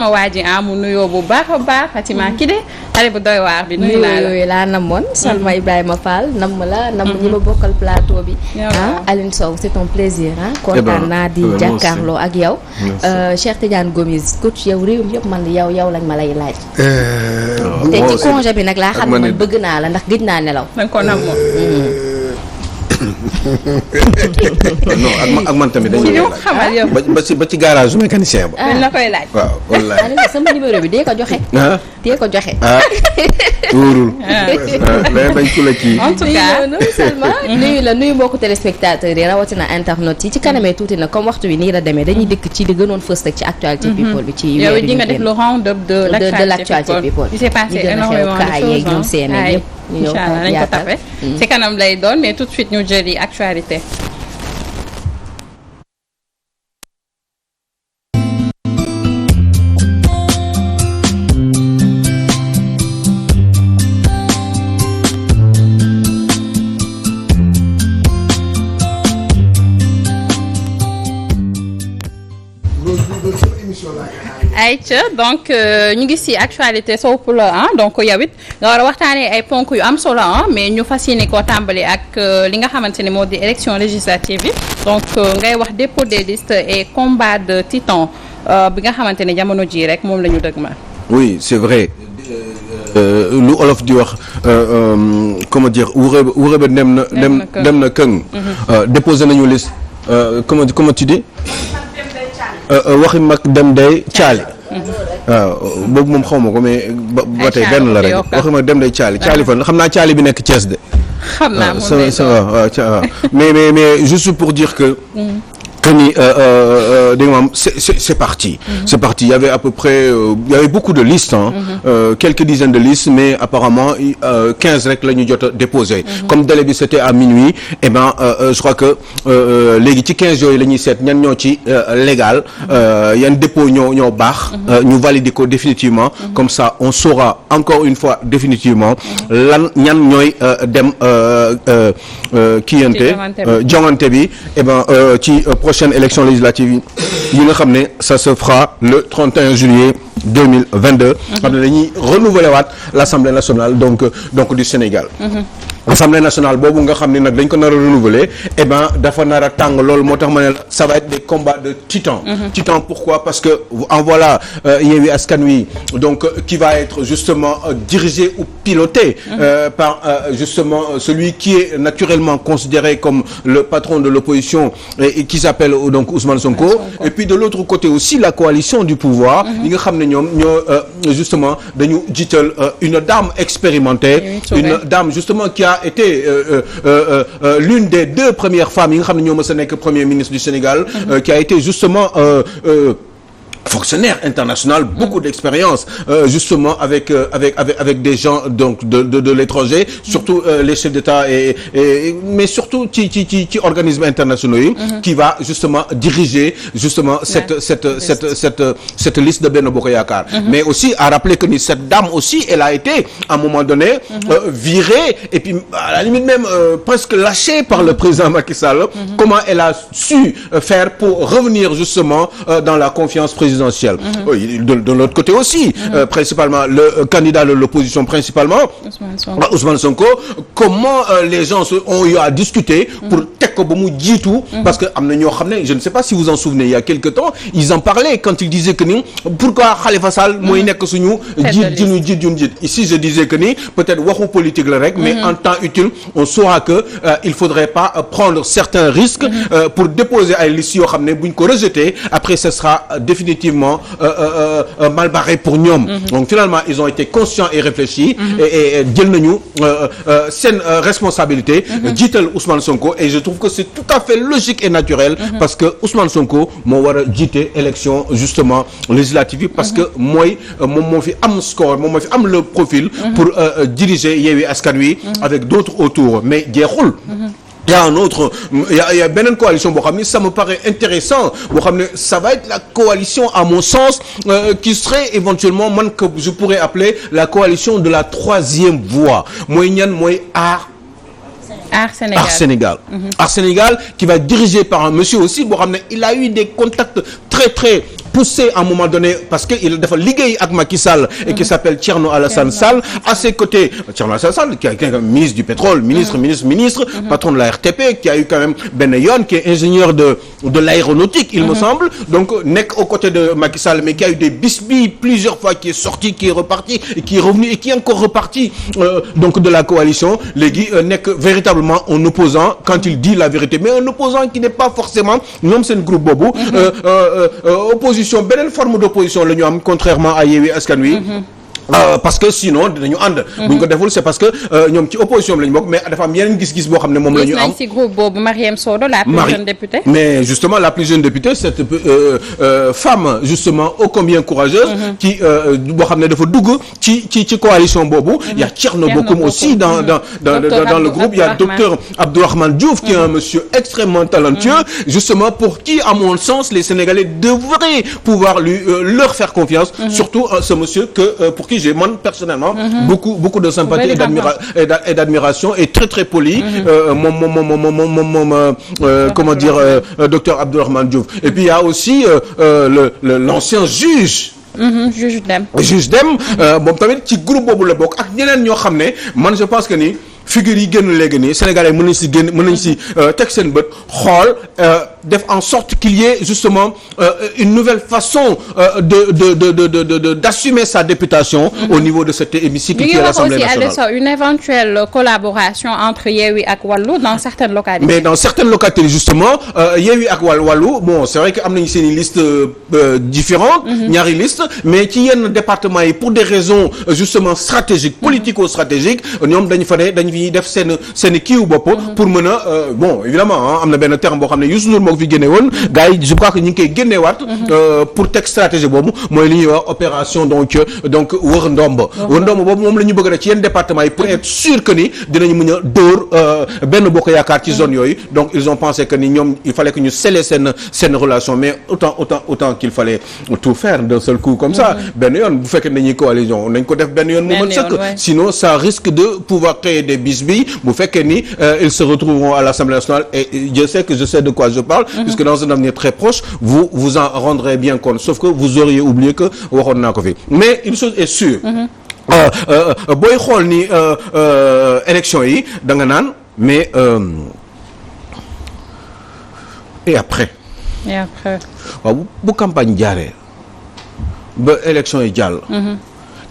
ma waa ji mu nuyoo bu baax a baax Fatima Kide xale bu doy waar bi nuyu naa la yooyu laa namoon Salma Ibrahima Fall nam ñi ma bokkal plateau bi Aline Sow c'est un plaisir kontaan naa di jàkkaarloo ak yow Cheikh Tidiane Gomis coach yow réew mi yëpp man yow lañ ma lay laaj te ci congé bi nag laa xam ne man bëgg naa la ndax gëj naa nelaw danga ko namoon non ak man tamit dañuy laaj ba ci garage mécanicien ba. dañ la koy laaj. waaw wallaahi sama numéro bi dee ko joxe. dee ko joxe. wóorul. mais bañ ku la kii. en tout cas Salma nuyu mbokku téléspectateurs yi rawatina internautes yi ci kanamee tuuti na comme waxtu wi nii la demee dañuy dëkk ci li gënoon fës rek ci actualité people bi. ci yow di nga def le round-up de l'actualité people. il s'est passé énormément de choses yëpp. inchallah nañ ko tapé ci kanam lay doon mais tout de suite ñu jëli actualité. ayca donc ñu ngi ci actualité sopp la donc yow it nga war a waxtaanee ay ponk yu am solo mais ñu fas yéene koo tàmbali ak li nga xamante ne moo di élection législative yi donc ngay wax dépôt des listes et combat de titan bi nga xamante ne jamono ji rek moom la ñu dëgg ma. oui c'est vrai lu olof di wax comment dire wuré ba dem na këng déposé nañu liste comment tu dis waxi mag dem day caali waaw boobu moom xaw ma ko mais ba tey benn la rek waxi mag dem day caali fan xam naa caali bi nekk Thiès de xam naa waaw mais juste pour dire que ni dégg nga maam c'est parti. C'est parti. Il y avait à peu près il y avait beaucoup de listes quelques dizaines de listes mais apparemment 15 rek la ñu jot a déposé. Comme délai bi c'était à minuit et ben je crois que léegi ci 15 yooyu la ñuy seet ñan ñoo ci légal yan dépôt ñoo baax. ñu valider ko définitivement. Comme ça on saura encore une fois définitivement lan ñan ñooy dem kiyante jongante bi et ben ci prochaine élection législative yi nga xam ne ça se fera le 31 juillet 2022 xam ne dañuy renouveler waat l'Assemblée nationale donc du Sénégal. Assemblée nationale boobu nga xam ne nag dañ ko nar a renouveler et ben dafa nar a tàng loolu moo tax ma ne ça va être des combats de titans. Titans pourquoi parce que en voilà Yewwi Askan Wi donc qui va être justement dirigé ou piloté par justement celui qui est naturellement considéré comme le patron de l'opposition et qui s'appelle donc Ousmane Sonko. Et puis de l'autre côté aussi la coalition du pouvoir yi nga xam ne ñoom ñoo justement dañu jiital une dame expérimentée une dame justement qui a été l'une des 2 premières femmes yi nga xam ne ñoo mës a nekk premier ministre du Sénégal qui a été justement fonctionnaire international, beaucoup d'expérience justement avec des gens donc de l'étranger, surtout les chefs d'État mais surtout ci organismes internationaux yi qui va justement diriger justement cette liste de Benno Bokk Yaakaar. Mais aussi à rappeler que cette dame aussi elle a été à un moment donné virée et puis à la limite même presque lâchée par le président Macky Sall. Comment elle a su faire pour revenir justement dans la confiance présidentielle. De l'autre côté aussi principalement le candidat de l'opposition principalement Ousmane Sonko comment les gens ont eu à discuter pour teg ko ba mu jiitu parce que am na ñoo xam ne je ne sais pas si vous en souvenez il y a quelque temps ils en parlaient quand ils disaient que ni pourquoi Khalifa Sall mooy nekk suñu jiit ici je disais que ni peut-être waxu politique la rek mais en temps utile on saura que il faudrait pas prendre certains risques pour déposer ay listes yoo xam ne buñ ko rejeter après ce sera définitivement mal barré pour ñoom. Donc finalement ils ont été conscients et réfléchis et jël nañu seen responsabilité jiital Ousmane Sonko et je trouve que c'est tout à fait logique et naturel parce que Ousmane Sonko moo war a jiite élection justement législative parce que moom moo fi am score moom moo fi am le profil pour diriger Yewwi Askan Wi avec d'autres autour mais jeexul. Il y a un autre il y a beneen coalition boo xam ne ça me paraît intéressant boo xam ne ça va être la coalition à mon sens qui serait éventuellement man que je pourrais appeler la coalition de la troisième voie mooy ñan mooy Aar Sénégal qui va être dirigé par un monsieur aussi boo xam ne il a eu des contacts très poussé à un moment donné parce que il dafa liggéey ak Macky Sall et qui s'appelle Thierno Alassane Sall. À ses côtés, Thierno Alassane Sall qui est ministre du pétrole, ministre, patron de la RTP, qui a eu quand même Ben Yon, qui est ingénieur de l'aéronautique, il me semble. Donc nekk aux côtés de Macky Sall, mais qui a eu des bisbilles plusieurs fois, qui est sorti, qui est reparti, et qui est revenu et qui est encore reparti donc de la coalition. Léegi nekk véritablement un opposant quand il dit la vérité, mais un opposant qui n'est pas forcément ñoom seen groupe boobu. Opposition beneen forme d'opposition la ñu am contrairement à Yewwi Askan Wi. Parce que sinon dinañu ànd. bu ñu ko deful c'est parce que ñoom ci opposition bi lañu bokk mais dafa am yeneen gis-gis boo xam ne moom la ñu am. ci groupe boobu Marième Sodo la plus jeune députée. mais justement la plus jeune députée cette femme justement ô combien courageuse. qui boo xam ne dafa dugg ci coalition boobu. il y a Thierno Bocoum aussi dans le groupe. il y a docteur Abdourahmane Diouf qui est un monsieur extrêmement talentueux. Justement pour qui à mon sens les Sénégalais devraient pouvoir leur faire confiance. Surtout ce monsieur pour qui j'ai moi personnellement beaucoup de sympathie et d'admiration et très très poli. Comment dire docteur Abdourahmane Diouf. Et puis il y a aussi l'ancien juge. Juge Dème moom tamit ci groupe boobu la bokk ak ñeneen ñoo xam ne man je pense que ni figure yi génn léegi nii Sénégalais mën nañ si teg seen bët xool def en sorte qu'il y ait justement une nouvelle façon d'assumer sa députation au niveau de cet hémicycle qui est l'Assemblée nationale. Une éventuelle collaboration entre Yewwi ak Wallu dans certaines localités. Mais dans certaines localités justement Yewwi ak Wallu bon c'est vrai que am nañu seen i liste différentes. ñaari liste mais ci yenn départements yi pour des raisons justement stratégiques politico-stratégiques ñoom dañu fi def seen kiiw bopp pour mën a bon évidemment am na benn terme boo xam ne Youssou Ndour moo ko fi génne woon gars yi je crois que ñu ngi koy génneewaat pour teg stratégie boobu mooy li ñuy wax opération donc wër ndomb boobu moom la ñu bëgg rek ci yenn département yi pour être sûr que ni dinañu mën a dóor benn bokk yaakaar ci zone yooyu donc ils ont pensé que ni ñoom il fallait que ñu sceller seen relation mais autant qu'il fallait tout faire d'un seul coup comme ça benn yoon bu fekkee dañuy coalition nañ ko def benn yoon mu mën sëkk sinon ça risque de pouvoir créer des bisbilles bu fekkee ni ils se retrouveront à l'Assemblée nationale et je sais de quoi je parle puisque dans un avenir très proche vous en rendrez bien compte sauf que vous auriez oublié que waxoon naa ko fi mais une chose est sûre booy xool ni élection yi da nga naan mais et après waaw bu campagne jaaree ba élection yi jàll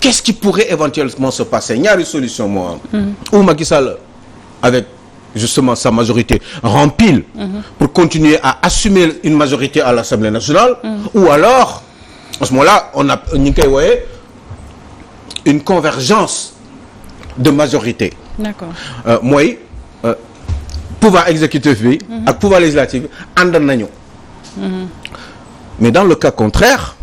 qu'est-ce qui pourrait éventuellement se passer ñaari solution moo am ou Macky Sall avec justement sa majorité rempile pour continuer à assumer une majorité à l'Assemblée nationale ou alors à ce moment-là on a ñu ngi koy wooyee une convergence de majorité mooy pouvoir exécutif bi ak pouvoir législatif bi ànd nañu mais dans le cas contraire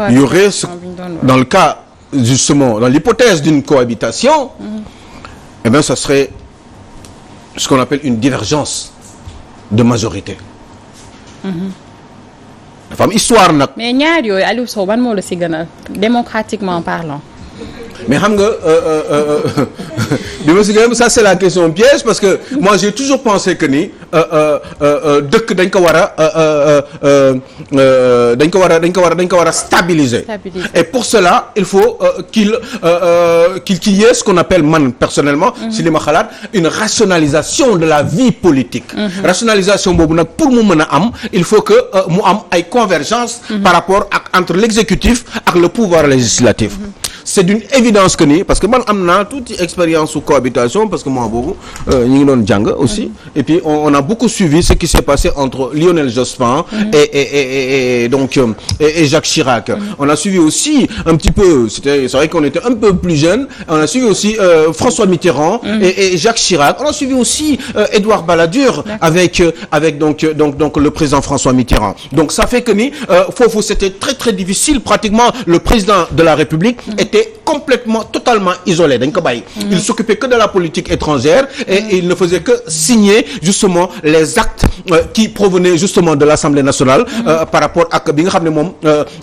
il y aurait dans le cas justement dans l'hypothèse d'une cohabitation eh bien ça serait ce qu'on appelle une divergence de majorité dafa am histoire nag mais ñaar yooyu Aliou Sow ban moo la si gënal démocratiquement parlant mais xam nga bi ma si gën ça c'est la question piège parce que moi j'ai toujours pensé que ni dëkk dañ ko war a stabiliser et pour cela il faut qu'il y ait ce qu'on appelle man personnellement si li ma xalaat une rationalisation de la vie politique rationalisation boobu nag pour mu mën a am il faut que mu am ay convergence par rapport entre l'exécutif ak le pouvoir législatif c'est d'une évidence que ni parce que man am naa toute expérience sous cohabitation parce que moi boobu ñu ngi doon jàng aussi et puis on a beaucoup suivi ce qui s'est passé entre Lionel Jospin et Jacques Chirac. On a suivi aussi un petit peu c'est vrai qu'on était un peu plus jeunes on a suivi aussi François Mitterrand et Jacques Chirac. On a suivi aussi Édouard Balladur avec donc le président François Mitterrand. Donc ça fait que ni foofu c'était très très difficile pratiquement le président de la République était était complètement totalement isolé dañ ko bàyyi. Il s'occupait que de la politique étrangère et il ne faisait que signer justement les actes qui provenaient justement de l'Assemblée nationale par rapport ak bi nga xam ne moom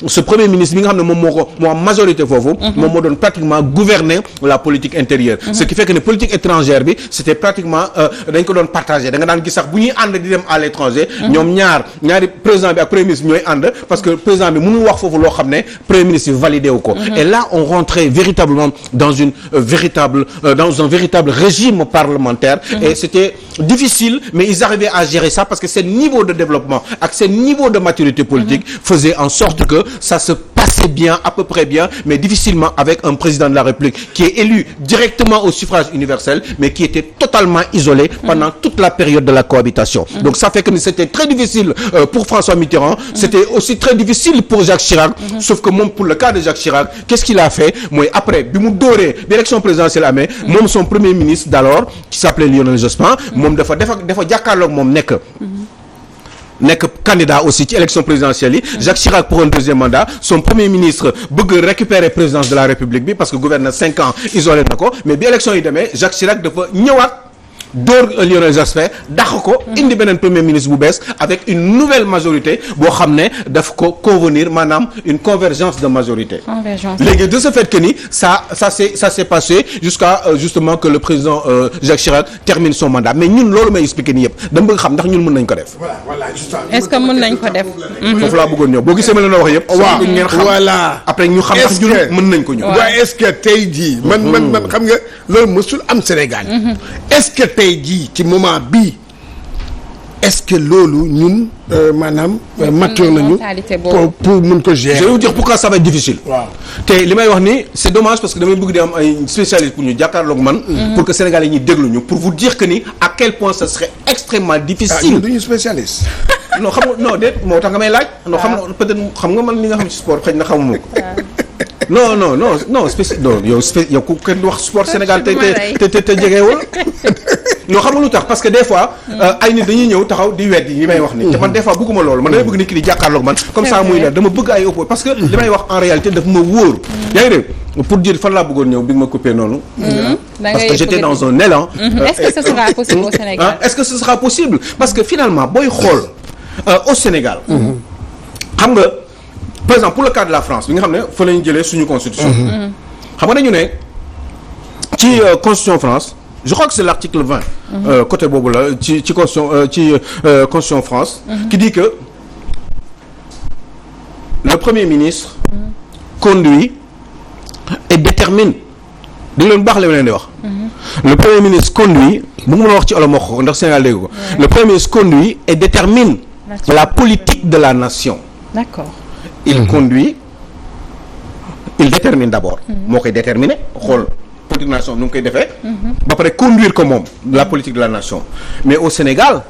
ce premier ministre bi nga xam ne moom moo am majorité foofu moom moo doon pratiquement gouverner la politique intérieure ce qui fait que ne politique étrangère bi c'était pratiquement dañ ko doon partager da nga daan gis sax bu ñuy ànd di dem à l'étranger ñoom ñaari président bi ak premier ministre ñooy ànd parce que président bi mënul wax foofu loo xam ne premier ministre bi validé wu ko et là on rentrait véritablement dans un véritable régime parlementaire et c'était difficile mais ils arrivaient à gérer ça parce que seen niveau de développement ak seen niveau de maturité politique faisait en sorte que ça se passait bien à peu près bien mais difficilement avec un président de la République qui est élu directement au suffrage universel mais qui était totalement isolé pendant toute la période de la cohabitation donc ça fait que c'était très difficile pour François Mitterrand c'était aussi très difficile pour Jacques Chirac sauf que moom pour le cas de Jacques Chirac qu'est-ce qu'il a fait mooy après bi mu dooree bi élection présidentielle amee moom son premier ministre d'alors qui s'appelait Lionel Jospin moom dafa jàkkaarloog moom nekk candidat aussi ci élection présidentielle yi Jacques Chirac pour un deuxième mandat son premier ministre bëgg récupérer présidence de la République bi parce que gouverneur 5 ans isolé na ko mais bi élection yi demee Jacques Chirac dafa ñëwaat door Lionel Jospin dàq ko indi beneen premier ministre bu bees avec une nouvelle majorité boo xam ne daf ko convenir maanaam une convergence de majorité léegi de ce fait que ni ça s'est passé jusqu'à justement que le président Jacques Chirac termine son mandat mais ñun loolu may expliquer nii yëpp dama bëgg xam ndax ñun mën nañ ko def est-ce que mën nañ ko def foofu laa bëggoon ñëw boo gisee ma leen wax yëpp waaw ngeen xam voilà après ñu xam ndax ñun mën nañ ko ñëw waaw est-ce que tey jii man xam nga loolu mësul am Sénégal est-ce que tey jii ci moment bii est-ce que loolu ñun maanaam mature nañu pour mën ko gérer. Je vais vous dire pourquoi ça va être difficile. waaw te li may wax ni c'est dommage parce que damay bëgg di am ay spécialistes pour ñu jàkkaarloog man. pour que Sénégalais ñuy déglu ñu pour vous dire que ni à quel point ça serait extrêmement difficile. ñun duñu spécialiste. non xam nga non déet moo tax nga may laaj. non xam nga peut-être xam nga man li nga xam ci sport xëy na xamuma ko. non spécial non yow ku kenn du wax sport Sénégal te jegewul non xam nga lu tax parce que des fois ay nit dañuy ñëw taxaw di weddi li may wax ni te man des fois bëgguma loolu man damay bëgg nit ki di jàkkaarloog man comme ça muy leer dama bëgg ay oppo parce que li may wax en réalité daf ma wóor yaa ngi dégg pour dire fan laa bëggoon ñëw bi nga ma coupé noonu parce que j'étais dans un élan est-ce que ce sera possible au Sénégal est-ce que ce sera possible parce que finalement booy xool au Sénégal xam nga par exemple pour le cas de la France bi nga xam ne fa la ñu jëlee suñu constitution xam nga dañu ne ci constitution France je crois que c'est l'article 20 côté boobu la ci constitution France qui dit que le premier ministre conduit et détermine di leen baax la leen di wax le premier ministre conduit bu mu mën a wax ci olof ko ndax Sénégal dégg ko le premier ministre conduit et détermine la politique de la nation. D'accord. Il conduit, il détermine d'abord. moo koy déterminer xool politique de la nation nu mu koy defee. ba pare conduire ko moom la politique de la nation. Mais au Sénégal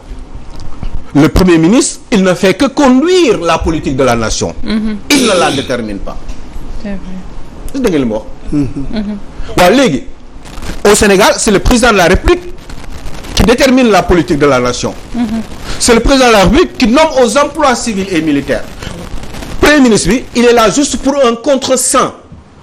le premier ministre il ne fait que conduire la politique de la nation. Il ne la détermine pas. C'est vrai. dégg nga li ma wax. waaw léegi au Sénégal c'est le président de la République qui détermine la politique de la nation. C'est le président de la République qui nomme aux emplois civils et militaires. Premier ministre bi il est là juste pour un contre-seing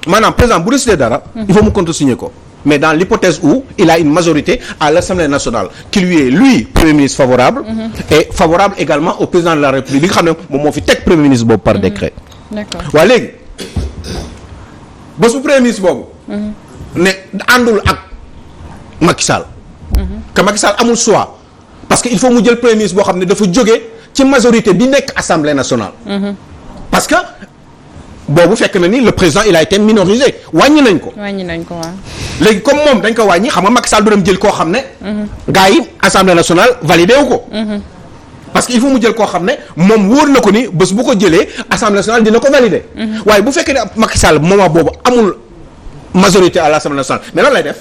maanaam président bu décidé dara. il faut mu contresigner ko mais dans l'hypothèse où il a une majorité à l'Assemblée nationale qui lui est lui premier ministre favorable. et favorable également au président de la République bi nga xam ne moom moo fi teg premier ministre boobu par décret. D'accord waaw léegi bés bu premier ministre boobu. ne àndul ak Macky Sall. que Macky Sall amul choix parce que il faut mu jël premier ministre boo xam ne dafa jóge ci majorité bi nekk Assemblée nationale. parce que boobu fekk na ni le président il a été minorisé wàññi nañ ko. waaw. léegi comme moom dañ ko wàññi xam nga Macky Sall du dem jël koo xam ne. gars yi Assemblée nationale validé wu ko. parce que il faut mu jël koo xam ne moom wóor na ko ni bés bu ko jëlee Assemblée nationale dina ko valider. waaye bu fekkee ne Macky Sall moment boobu amul majorité à l'Assemblée nationale mais lan lay def.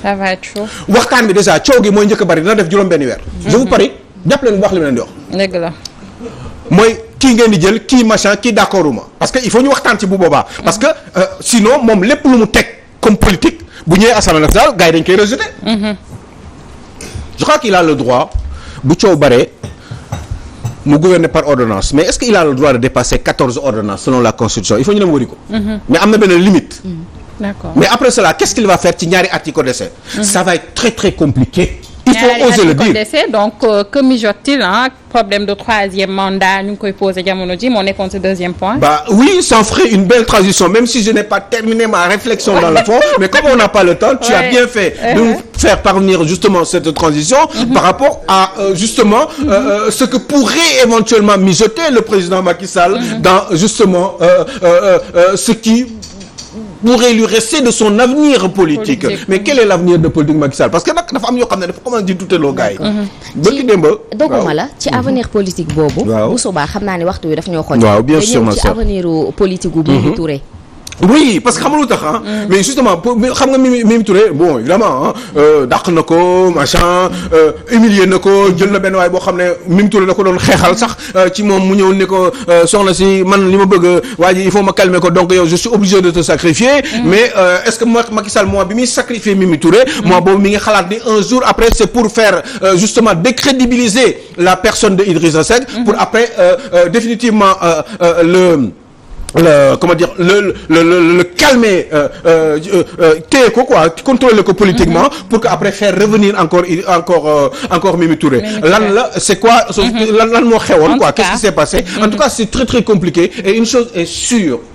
ça va être chaud. waxtaan bi déjà coow gi mooy njëkk a bari dina def juróom-benni weer. je vous parie jàpp leen bu baax li ma leen di wax. dëgg la. mooy kii ngeen di jël kii machin kii d'accorduma parce que il faut ñu waxtaan ci bu boobaa. parce que sinon moom lépp lu mu teg comme politique bu ñëwee Assemblée nationale gars yi dañ koy rejeter. je crois qu'il a le droit bu coow baree mu gouverner par ordonnance mais est-ce qu'il a le droit de dépasser 14 ordonnances selon la constitution il faut ñu dem wari ko. mais am na benn limite. D'accord. Mais après cela qu'est-ce qu'il va faire ci ñaari at yi ko dese. ça va être très très compliqué. il faut oser le dire donc que mijote-t-il problème de troisième mandat ñu ngi koy posé jamono ji moo nekkoon ce deuxième point. Bah oui ça ferait une belle transition même si je n'ai pas terminé ma réflexion dans le fond mais comme on n'a pas le temps tu as bien fait de nous faire parvenir justement cette transition par rapport à justement ce que pourrait éventuellement mijoter le président Macky Sall dans justement ce qui pourrait lui rester de son avenir politique. Mais quel est l'avenir de politique Macky Sall parce que nag dafa am yoo xam ne dafa commencé di douter loo gars yi. bëgg démb. dogguma la ci avenir politique boobu. bu subaa xam naa ne waxtu wi daf ñoo xool. waaw bien sûr ma ci avenir politique gu Mimi Touré. oui parce que xam nga lu tax mais justement xam nga Mimi Touré bon évidemment dàq na ko machin humilier na ko jël na benn waay boo xam ne Mimi Touré da ko doon xeexal sax ci moom mu ñëw ne ko soxna si man li ma bëgg waa ji il faut ma calmer ko donc yow je suis obligé de te sacrifier mais est-ce que Macky Sall moi bi muy sacrifier Mimi Touré moi boobu mi ngi xalaat ni un jour après c'est pour faire justement décrédibiliser la personne de Idrissa Seck pour après définitivement comment dire le calmer téye ko quoi contrôler ko politiquement pour que après faire revenir encore Mimi Touré lan la c'est quoi lan moo xewoon quoi qu'est-ce qui s'est passé en tout cas c'est très très compliqué et une chose est sûre